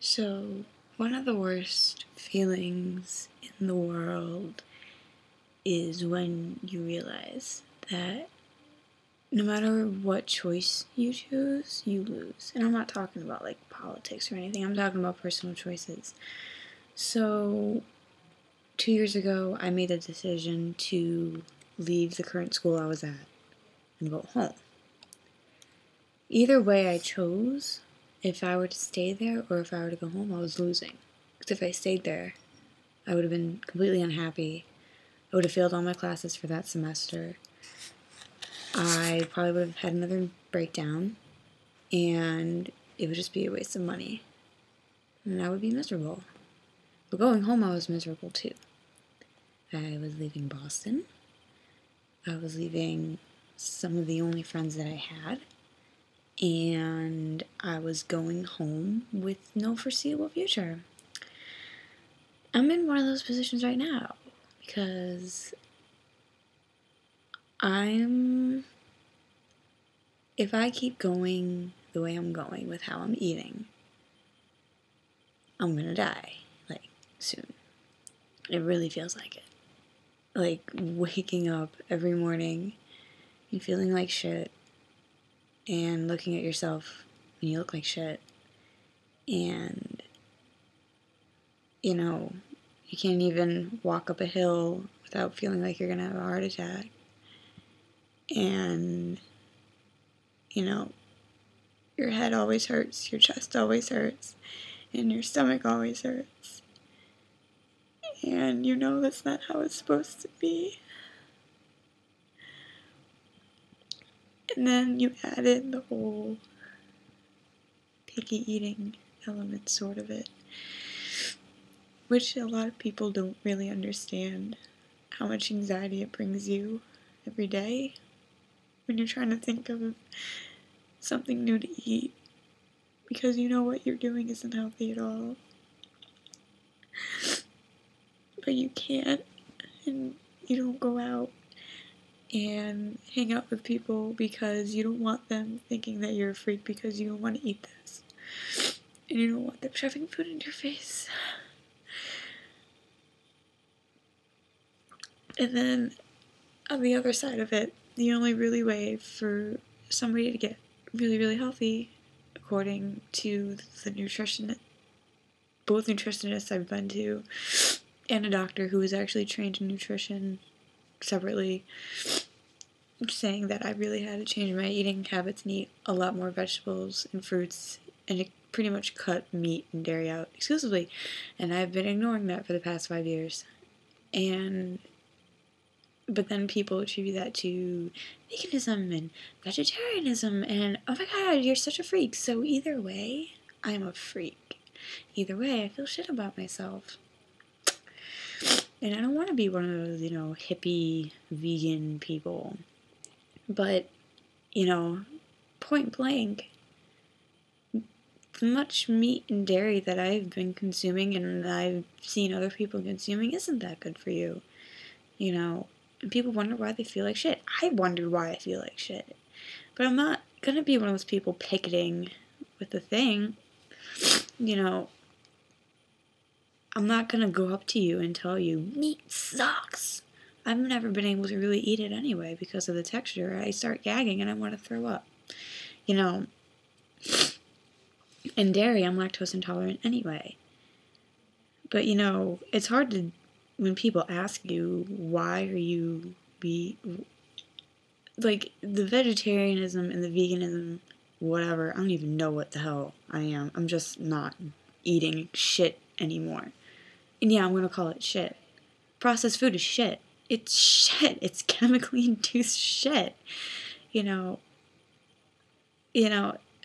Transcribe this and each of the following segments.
So, one of the worst feelings in the world is when you realize that no matter what choice you choose, you lose. And I'm not talking about like politics or anything, I'm talking about personal choices. So, 2 years ago, I made a decision to leave the current school I was at and go home. Either way, I chose if I were to stay there or if I were to go home, I was losing. Because if I stayed there, I would have been completely unhappy. I would have failed all my classes for that semester. I probably would have had another breakdown, and it would just be a waste of money. And I would be miserable. But going home, I was miserable too. I was leaving Boston. I was leaving some of the only friends that I had. And I was going home with no foreseeable future. I'm in one of those positions right now because if I keep going the way I'm going with how I'm eating, I'm gonna die, like, soon. It really feels like it. Like, waking up every morning and feeling like shit, and looking at yourself and you look like shit, and, you can't even walk up a hill without feeling like you're gonna have a heart attack, and, your head always hurts, your chest always hurts, and your stomach always hurts. And that's not how it's supposed to be. And then you add in the whole picky eating element, sort of it, which a lot of people don't really understand how much anxiety it brings you every day when you're trying to think of something new to eat, because what you're doing isn't healthy at all. But you can't, and you don't go out and hang out with people because you don't want them thinking that you're a freak because you don't want to eat this. And you don't want them shoving food in your face. And then, on the other side of it, the only really way for somebody to get really, really healthy, according to the both nutritionists I've been to, and a doctor who was actually trained in nutrition separately, saying that I really had to change my eating habits and eat a lot more vegetables and fruits, and pretty much cut meat and dairy out exclusively. And I've been ignoring that for the past 5 years. But then people attribute that to veganism and vegetarianism, and oh my god, you're such a freak. So either way, I'm a freak. Either way, I feel shit about myself. And I don't want to be one of those, hippie vegan people. But, point blank, the much meat and dairy that I've been consuming and I've seen other people consuming isn't that good for you. And people wonder why they feel like shit. I wondered why I feel like shit. But I'm not gonna be one of those people picketing with the thing. I'm not gonna go up to you and tell you, meat sucks. I've never been able to really eat it anyway because of the texture. I start gagging and I want to throw up. And dairy, I'm lactose intolerant anyway. But, it's hard when people ask you, why are you like, the vegetarianism and the veganism, whatever, I don't even know what the hell I am. I'm just not eating shit anymore. And yeah, I'm gonna call it shit. Processed food is shit. It's shit. It's chemically induced shit.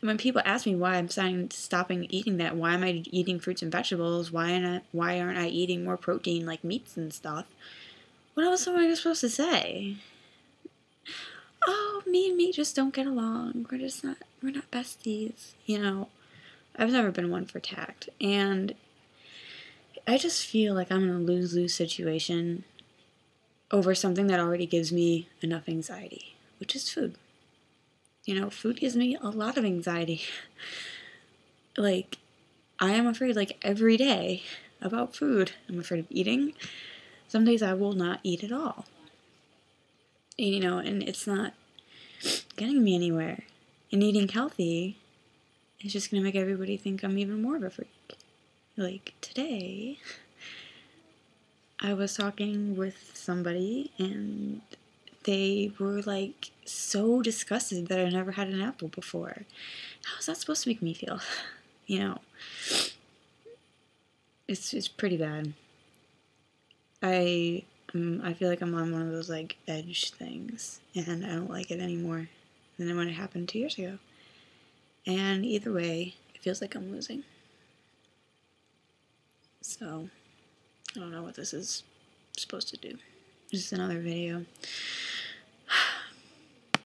When people ask me why I'm stopping eating that, why am I eating fruits and vegetables, why aren't I eating more protein like meats and stuff, what else am I supposed to say? Oh, me and meat just don't get along. We're not besties. I've never been one for tact, and I just feel like I'm in a lose-lose situation over something that already gives me enough anxiety, which is food. Food gives me a lot of anxiety. Like, I am afraid, like, every day about food. I'm afraid of eating. Some days I will not eat at all. You know, and it's not getting me anywhere. And eating healthy is just going to make everybody think I'm even more of a freak. Like, today, I was talking with somebody, and they were, like, so disgusted that I never had an apple before. How is that supposed to make me feel? You know, it's pretty bad. I feel like I'm on one of those, like, edge things, and I don't like it anymore than when it happened 2 years ago. And either way, it feels like I'm losing. So, I don't know what this is supposed to do. Just another video.